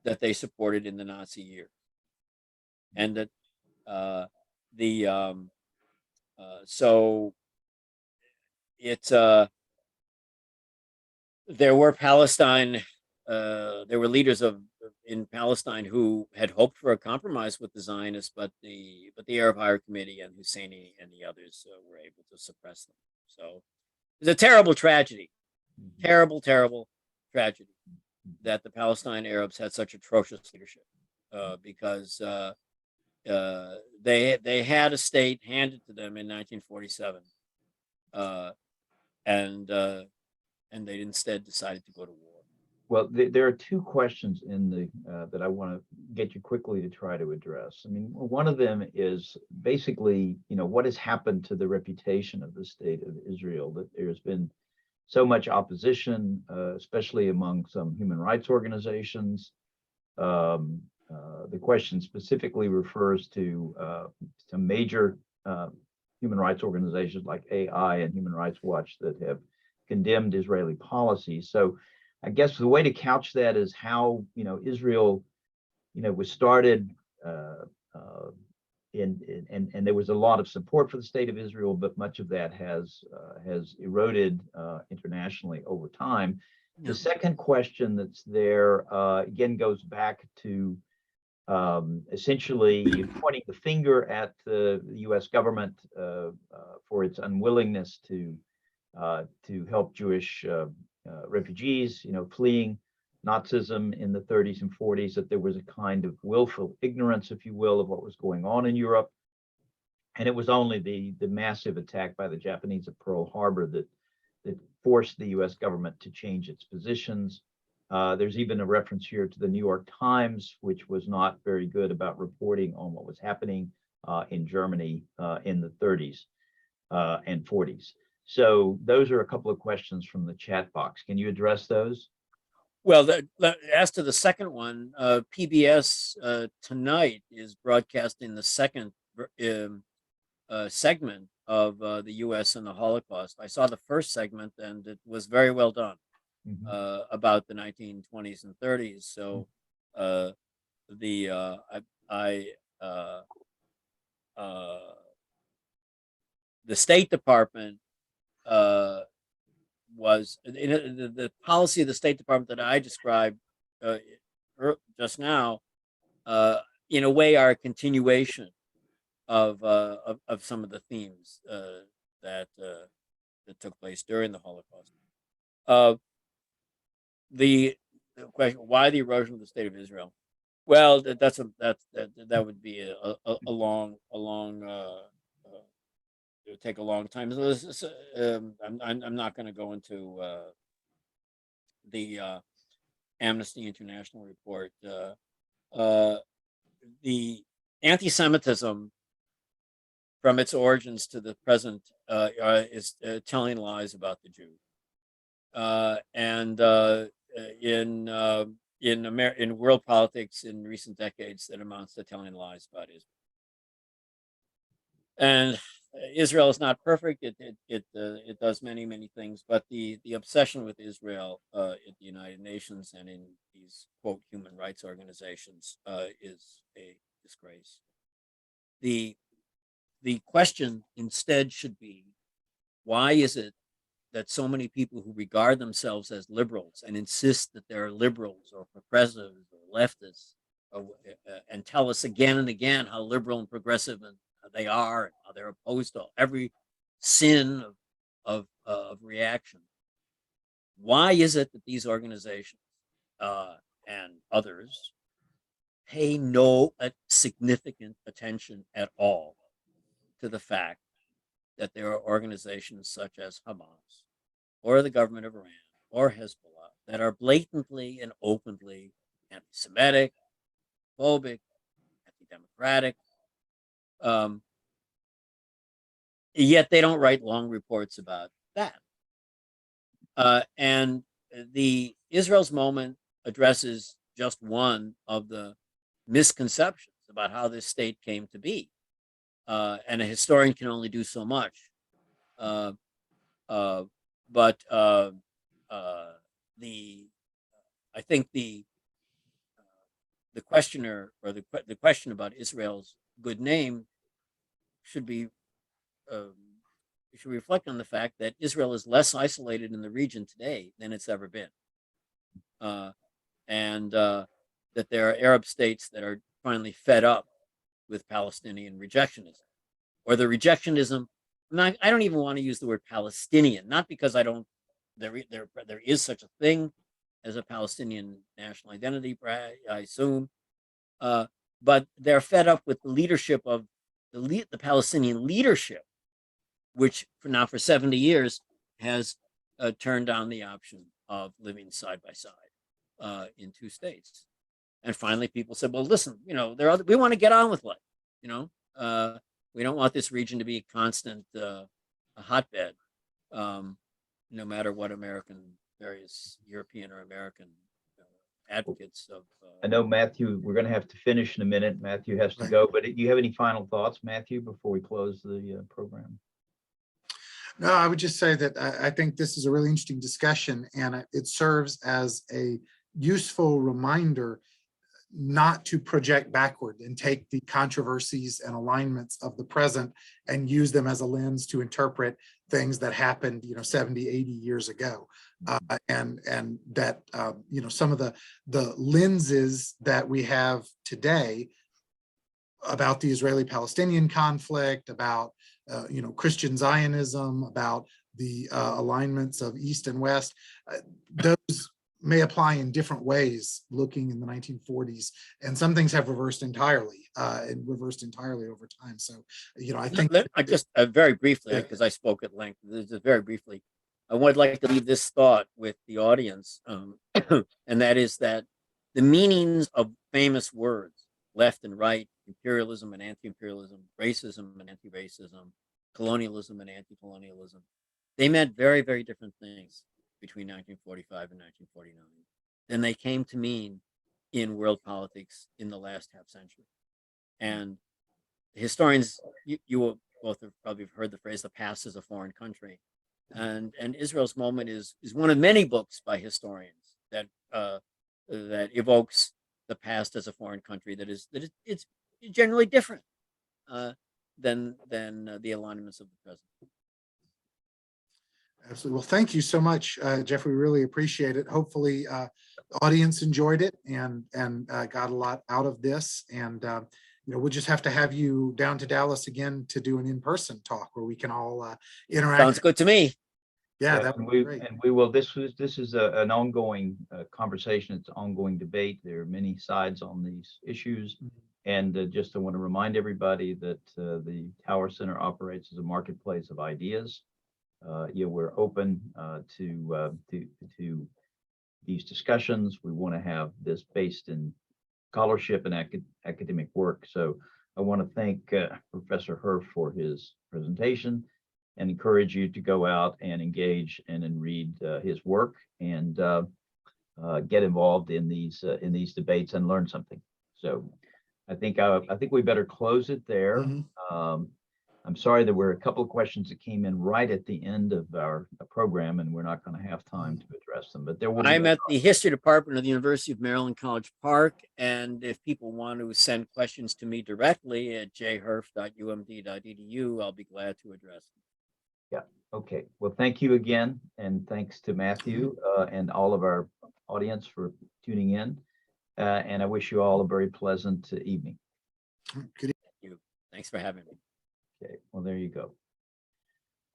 that they supported in the Nazi years, and that so it's there were there were leaders in Palestine who had hoped for a compromise with the Zionists, but the Arab Higher Committee and Husseini and the others were able to suppress them. So it's a terrible tragedy, terrible tragedy that the Palestine Arabs had such atrocious leadership, because they had a state handed to them in 1947, and they instead decided to go to war. Well, there are two questions in the that I want to get you quickly to try to address. I mean, one of them is basically, what has happened to the reputation of the state of Israel, that there's been so much opposition, especially among some human rights organizations. The question specifically refers to some major human rights organizations like AI and Human Rights Watch that have condemned Israeli policy. So I guess the way to couch that is how, Israel, was started and there was a lot of support for the state of Israel, but much of that has eroded internationally over time. Yeah. The second question that's there again goes back to essentially pointing the finger at the U.S. government for its unwillingness to help Jewish refugees, fleeing Nazism in the 30s and 40s, that there was a kind of willful ignorance, if you will, of what was going on in Europe. And it was only the massive attack by the Japanese at Pearl Harbor that forced the U.S. government to change its positions. There's even a reference here to the New York Times, which was not very good about reporting on what was happening in Germany in the 30s and 40s. So those are a couple of questions from the chat box. Can you address those? Well, as to the second one, PBS tonight is broadcasting the second segment of the U.S. and the Holocaust. I saw the first segment, and it was very well done about the 1920s and 30s. So the State Department was the policy of the State Department that I described just now, in a way, are a continuation of some of the themes that took place during the Holocaust. The question: why the erosion of the state of Israel? Well, that would be a long. It would take a long time. I'm not going to go into the Amnesty International report. The anti-Semitism from its origins to the present is telling lies about the Jew, and in world politics in recent decades, that amounts to telling lies about Israel. And Israel is not perfect. It does many things, but the obsession with Israel at the United Nations and in these quote human rights organizations is a disgrace. The question instead should be, why is it that so many people who regard themselves as liberals and insist that they're liberals or progressives or leftists, and tell us again and again how liberal and progressive and they are, and how they're opposed to every sin of reaction. Why is it that these organizations and others pay no significant attention at all to the fact that there are organizations such as Hamas or the government of Iran or Hezbollah that are blatantly and openly anti-Semitic, phobic, anti-democratic, yet they don't write long reports about that. And the Israel's moment addresses just one of the misconceptions about how this state came to be. And a historian can only do so much. But I think the questioner, or the question about Israel's good name should reflect on the fact that Israel is less isolated in the region today than it's ever been, and that there are Arab states that are finally fed up with Palestinian rejectionism, or the rejectionism. I don't even want to use the word Palestinian, not because I don't. There is such a thing as a Palestinian national identity, I assume, but they're fed up with the leadership of the Palestinian leadership, which for 70 years has turned down the option of living side by side. in two states. And finally, people said, "Well, listen, we want to get on with life. We don't want this region to be a constant a hotbed, no matter what various European or American advocates of." I know, Matthew, we're going to have to finish in a minute. Matthew has to Right. go, but do you have any final thoughts, Matthew, before we close the program? No, I would just say that I think this is a really interesting discussion, and it serves as a useful reminder not to project backward and take the controversies and alignments of the present and use them as a lens to interpret things that happened 70, 80 years ago. And that some of the lenses that we have today about the Israeli-Palestinian conflict, about Christian Zionism, about the alignments of East and West, those may apply in different ways looking in the 1940s, and some things have reversed entirely over time. So I think I just very briefly, Yeah. because I spoke at length, just very briefly, I would like to leave this thought with the audience, and that is that the meanings of famous words, left and right, imperialism and anti-imperialism, racism and anti-racism, colonialism and anti-colonialism, they meant very, very different things between 1945 and 1949 than they came to mean in world politics in the last half century. And historians, you will both have probably heard the phrase, the past is a foreign country. And Israel's moment is one of many books by historians that evokes the past as a foreign country it's generally different than the alignments of the present. Absolutely. Well, thank you so much, Jeffrey. We really appreciate it. Hopefully, the audience enjoyed it and got a lot out of this. And we'll just have to have you down to Dallas again to do an in-person talk where we can all interact. Sounds good to me. Yeah, Yes, that and would be great. we will. This is an ongoing conversation. It's an ongoing debate. There are many sides on these issues, and just I want to remind everybody that the Tower Center operates as a marketplace of ideas. We're open to these discussions. We want to have this based in scholarship and academic work. So I want to thank Professor Herf for his presentation and encourage you to go out and engage and read his work and get involved in these debates and learn something. So I think we better close it there. I'm sorry there were a couple of questions that came in right at the end of our program, and we're not going to have time to address them. But there will be. I'm at the history department of the University of Maryland College Park, and if people want to send questions to me directly at jherf.umd.edu, I'll be glad to address them. Yeah. Okay. Well, thank you again, and thanks to Matthew and all of our audience for tuning in. And I wish you all a very pleasant evening. Good. Thank you. Thanks for having me. Okay, well, there you go.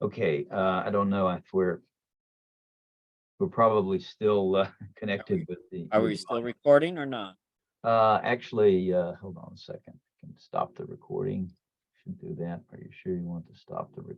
Okay, I don't know if we're probably still connected with the. Are we still recording or not? Actually, hold on a second. I can stop the recording. Should do that. Are you sure you want to stop the recording?